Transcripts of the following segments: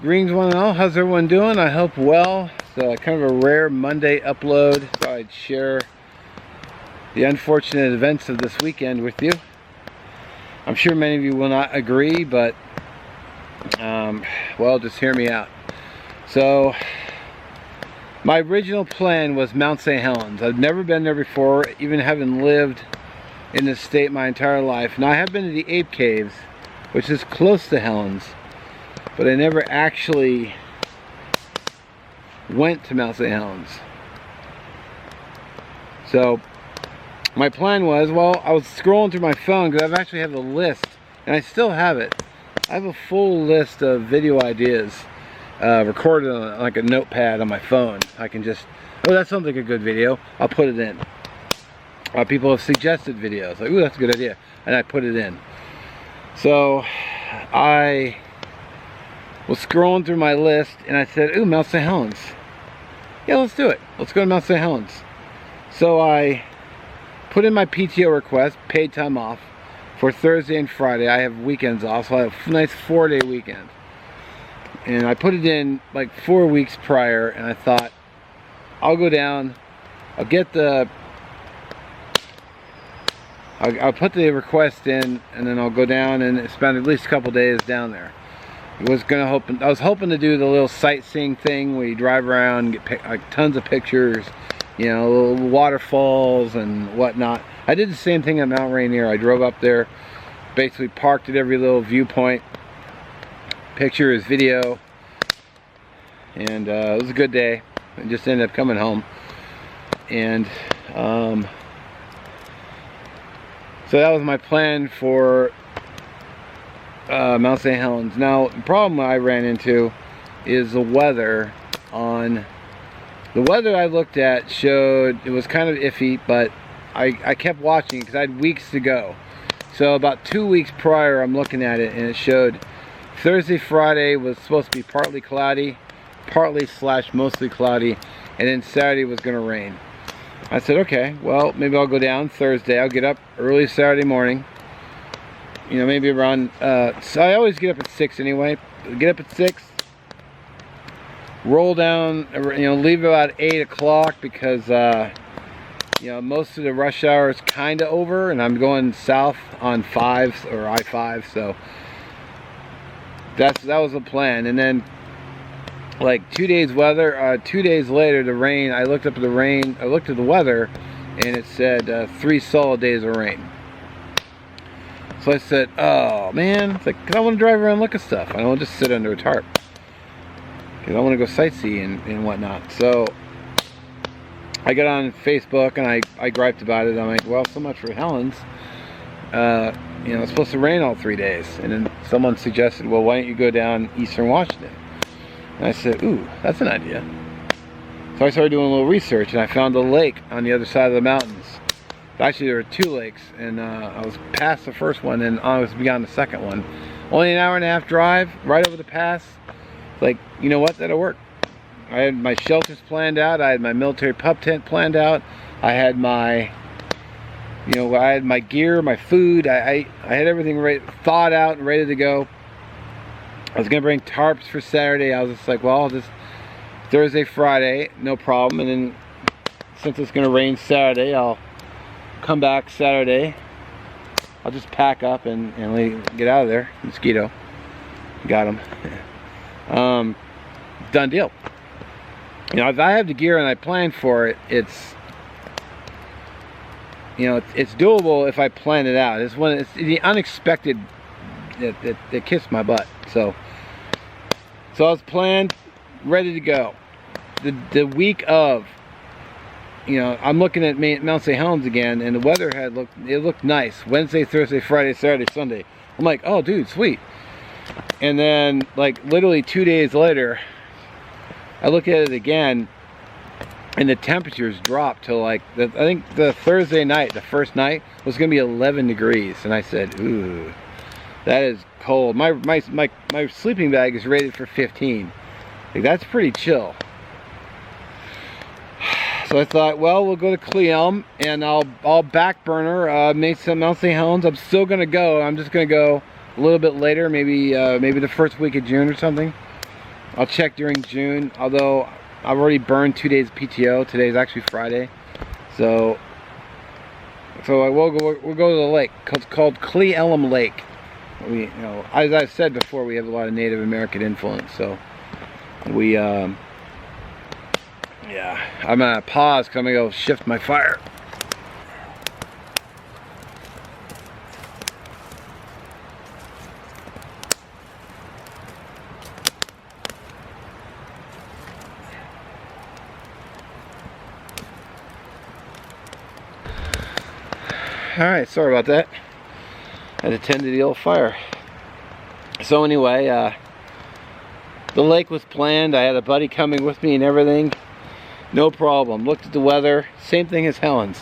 Greens one and all. How's everyone doing? I hope well. It's kind of a rare Monday upload, so I'd share the unfortunate events of this weekend with you. I'm sure many of you will not agree, but well, just hear me out. So my original plan was Mount St. Helens. I've never been there before, even having lived in this state my entire life. Now I have been to the Ape Caves, which is close to Helens, but I never actually went to Mount St. Helens. So my plan was, well, I was scrolling through my phone because I actually have a list, and I still have it. I have a full list of video ideas recorded on like a notepad on my phone. I can just, oh, that sounds like a good video, I'll put it in. People have suggested videos, like, ooh, that's a good idea, and I put it in. So I was scrolling through my list and I said, ooh, Mount St. Helens. Yeah, let's do it. Let's go to Mount St. Helens. So I put in my PTO request, paid time off, for Thursday and Friday. I have weekends off, so I have a nice 4-day weekend. And I put it in like 4 weeks prior, and I thought, I'll go down, I'll get the, I'll put the request in, and then I'll go down and spend at least a couple days down there. I was hoping to do the little sightseeing thing where you drive around and get like tons of pictures, you know, little waterfalls and whatnot. I did the same thing at Mount Rainier. I drove up there, basically parked at every little viewpoint, pictures, video, and it was a good day. I just ended up coming home, and so that was my plan for Mount St. Helens. Now, the problem I ran into is the weather. The weather I looked at showed it was kind of iffy, but I kept watching because I had weeks to go. So about 2 weeks prior, I'm looking at it, and it showed Thursday, Friday was supposed to be partly cloudy, partly / mostly cloudy, and then Saturday was going to rain. I said, okay, well, maybe I'll go down Thursday. I'll get up early Saturday morning. You know, maybe around, so I always get up at 6 anyway. Get up at 6, roll down, you know, leave about 8 o'clock because, you know, most of the rush hour is kind of over, and I'm going south on 5 or I-5, so that was the plan. And then, like 2 days weather, 2 days later, the rain, I looked up at the rain, I looked at the weather, and it said 3 solid days of rain. So I said, oh man, it's like, cause I want to drive around and look at stuff. I don't want to just sit under a tarp. Because I want to go sightseeing and whatnot. So I got on Facebook and I griped about it. I'm like, well, so much for Helens. You know, it's supposed to rain all 3 days. And then someone suggested, well, why don't you go down Eastern Washington? And I said, ooh, that's an idea. So I started doing a little research, and I found a lake on the other side of the mountains. Actually, there were 2 lakes, and I was past the first one, and I was beyond the second one. Only an hour-and-a-half drive, right over the pass. Like, you know what? That'll work. I had my shelters planned out. I had my military pup tent planned out. I had my, you know, I had my gear, my food. I had everything thought out and ready to go. I was gonna bring tarps for Saturday. I was just like, well, this Thursday, Friday, no problem. And then since it's gonna rain Saturday, I'll come back Saturday. I'll just pack up and get out of there. Mosquito. Got him. Done deal. You know, if I have the gear and I plan for it, it's, you know, it's doable if I plan it out. It's the unexpected that kissed my butt. So I was planned, ready to go. The week of, you know, I'm looking at Mount St. Helens again, and the weather looked nice. Wednesday, Thursday, Friday, Saturday, Sunday. I'm like, oh, dude, sweet. And then, like, literally 2 days later, I look at it again, and the temperatures dropped to like, I think the Thursday night, the first night, was gonna be 11 degrees, and I said, ooh, that is cold. My sleeping bag is rated for 15. Like, that's pretty chill. So I thought, well, we'll go to Cleelum, and I'll back burner Mount St. Helens. I'm still gonna go. I'm just gonna go a little bit later, maybe the first week of June or something. I'll check during June, although I've already burned 2 days PTO. Today's actually Friday. So I will go, we'll go to the lake. It's called Cle Elum Lake. We, as I said before, we have a lot of Native American influence, so we, yeah, I'm gonna pause because I'm gonna go shift my fire. Alright, sorry about that. I had to tend to the old fire. So anyway, the lake was planned. I had a buddy coming with me and everything. No problem. Looked at the weather. Same thing as Helen's.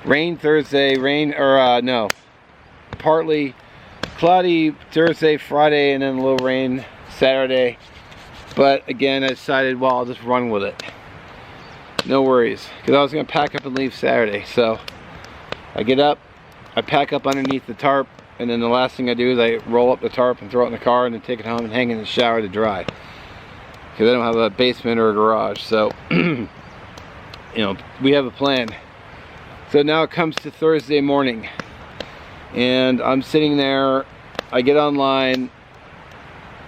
Rain Thursday, no. Partly cloudy Thursday, Friday, and then a little rain Saturday. But again, I decided, well, I'll just run with it. No worries. Because I was going to pack up and leave Saturday. So I get up, I pack up underneath the tarp, and then the last thing I do is I roll up the tarp and throw it in the car and then take it home and hang it in the shower to dry. Because I don't have a basement or a garage, so you know, we have a plan. So now it comes to Thursday morning, and I'm sitting there, I get online,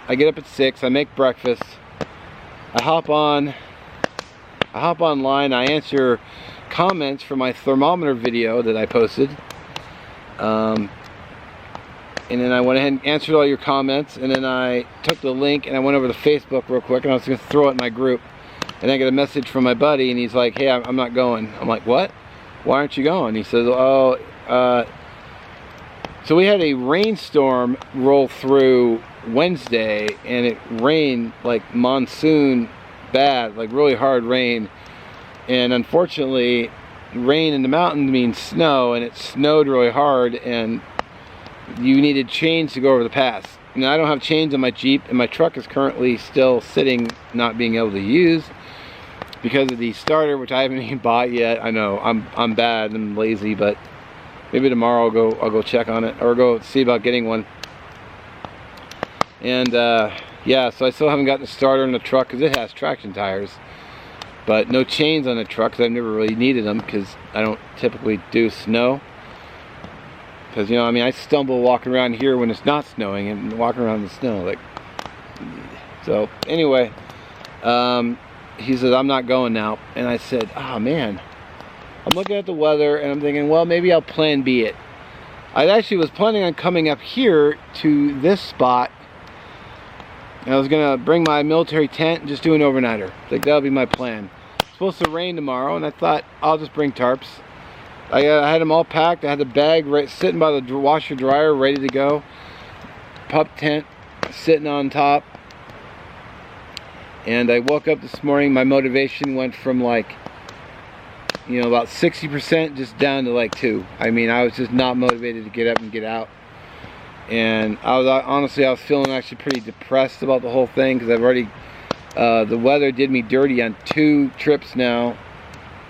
I get up at 6, I make breakfast, I hop online, I answer comments for my thermometer video that I posted, and then I went ahead and answered all your comments, and then I took the link and I went over to Facebook real quick, and I was going to throw it in my group, and I get a message from my buddy, and he's like, hey, I'm not going. I'm like, what? Why aren't you going? He says, oh, so we had a rainstorm roll through Wednesday, and it rained like monsoon bad, like really hard rain. And unfortunately, rain in the mountains means snow, and it snowed really hard, and you needed chains to go over the pass. Now I don't have chains on my Jeep, and my truck is currently still sitting, not being able to use because of the starter, which I haven't even bought yet. I know I'm bad, I'm lazy, but maybe tomorrow I'll go check on it, or go see about getting one. And yeah, so I still haven't got the starter in the truck because it has traction tires, but no chains on the truck because I've never really needed them because I don't typically do snow. Because, you know, I mean, I stumble walking around here when it's not snowing and walking around in the snow, like, so anyway, he says, I'm not going now. And I said, oh man, I'm looking at the weather and I'm thinking, well, maybe I'll plan B it. I actually was planning on coming up here to this spot, and I was gonna bring my military tent and just do an overnighter. Like, that'll be my plan. It's supposed to rain tomorrow, and I thought I'll just bring tarps. I had them all packed. I had the bag right sitting by the washer dryer, ready to go. Pup tent sitting on top. And I woke up this morning. My motivation went from, like, you know, about 60% just down to like 2. I mean, I was just not motivated to get up and get out. And I was honestly, I was feeling actually pretty depressed about the whole thing because I've already, the weather did me dirty on 2 trips now,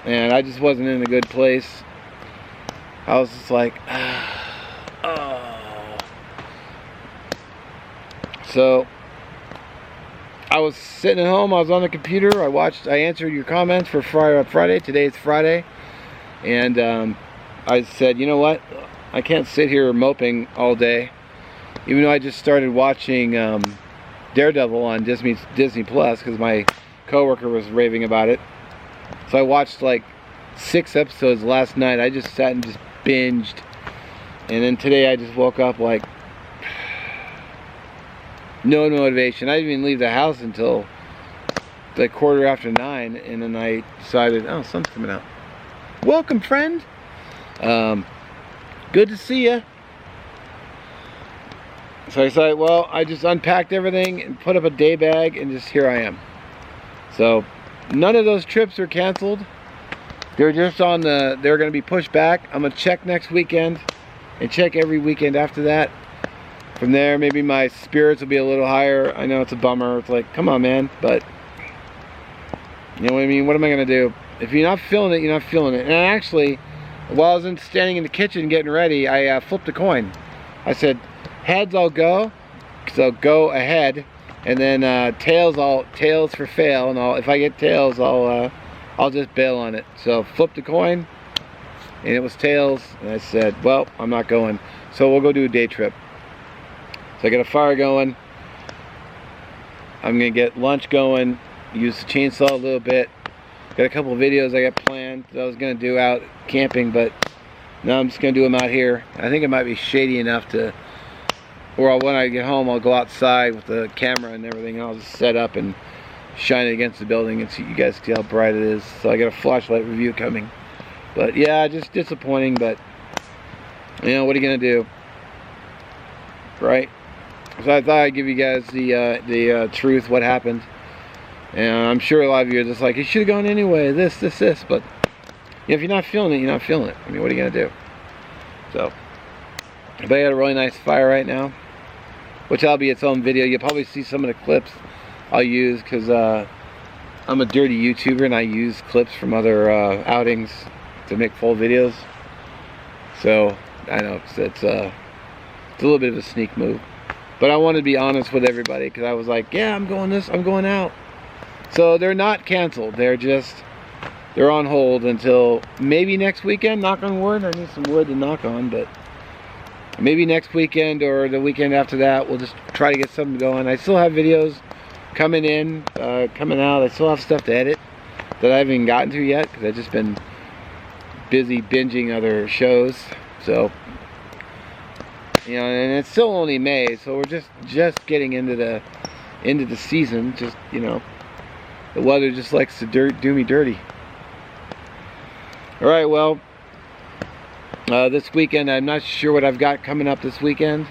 and I just wasn't in a good place. I was just like, oh. So I was sitting at home, I was on the computer, I answered your comments for Friday. Today is Friday, and I said, you know what, I can't sit here moping all day, even though I just started watching Daredevil on Disney Plus because my coworker was raving about it. So I watched like 6 episodes last night. I just sat and just binged, and then today I just woke up like no motivation. I didn't even leave the house until like 9:15, and then I decided, oh, sun's coming out. Welcome, friend. Good to see you. So I decided, well, I just unpacked everything and put up a day bag, and just here I am. So none of those trips are canceled. They're just on the, they're going to be pushed back. I'm going to check next weekend and check every weekend after that. From there, maybe my spirits will be a little higher. I know it's a bummer. It's like, come on, man. But, you know what I mean? What am I going to do? If you're not feeling it, you're not feeling it. And actually, while I was standing in the kitchen getting ready, I flipped a coin. I said, heads I'll go, because I'll go ahead. And then tails for fail, and if I get tails, I'll just bail on it. So flipped the coin, and it was tails, and I said, well, I'm not going. So we'll go do a day trip. So I got a fire going. I'm gonna get lunch going. Use the chainsaw a little bit. Got a couple of videos I got planned that I was gonna do out camping, but now I'm just gonna do them out here. I think it might be shady enough to, or when I get home, I'll go outside with the camera and everything. I'll just set up and shine it against the building and see, you guys see how bright it is. So I got a flashlight review coming. But yeah, just disappointing, but you know, what are you gonna do, right? So I thought I'd give you guys the truth, what happened. And I'm sure a lot of you are just like, you should have gone anyway, this. But if you're not feeling it, you're not feeling it. I mean, what are you gonna do? So, but I got a really nice fire right now, which will be its own video. You'll probably see some of the clips I'll use, because I'm a dirty YouTuber and I use clips from other outings to make full videos. So I know it's a little bit of a sneak move, but I wanted to be honest with everybody, because I was like, yeah, I'm going out. So they're not canceled. They're on hold until maybe next weekend. Knock on wood. I need some wood to knock on, but maybe next weekend or the weekend after that, we'll just try to get something going. I still have videos coming in, coming out. I still have stuff to edit that I haven't even gotten to yet, because I've just been busy binging other shows. So, you know, and it's still only May, so we're just getting into the season. Just, you know, the weather just likes to do me dirty. All right, well, this weekend, I'm not sure what I've got coming up this weekend.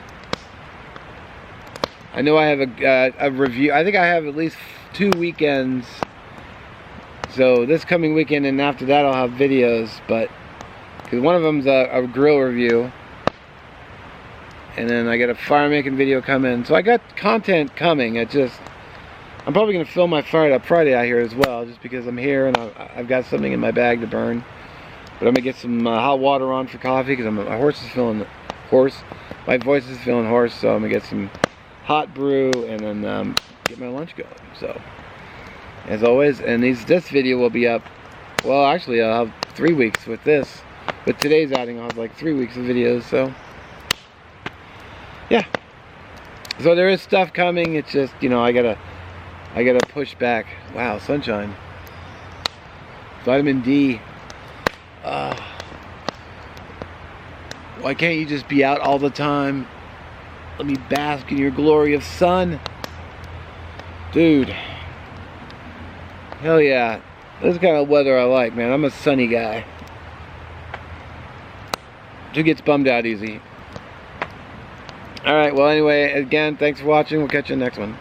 I know I have a review. I think I have at least 2 weekends. So this coming weekend and after that I'll have videos, but because one of them's a grill review, and then I got a fire making video coming. So I got content coming. I'm probably gonna film my fire up Friday out here as well, just because I'm here and I've got something in my bag to burn. But I'm gonna get some hot water on for coffee, because my horse is feeling hoarse. My voice is feeling hoarse, so I'm gonna get some hot brew and then get my lunch going. So, as always, and this video will be up. Well, actually, I'll have 3 weeks with this. With today's outing, I'll have like 3 weeks of videos. So, yeah. So there is stuff coming. It's just, you know, I gotta push back. Wow, sunshine. Vitamin D. Why can't you just be out all the time? Let me bask in your glory of sun. Dude. Hell yeah. This is the kind of weather I like, man. I'm a sunny guy. Who gets bummed out easy? Alright, well anyway, again, thanks for watching. We'll catch you in the next one.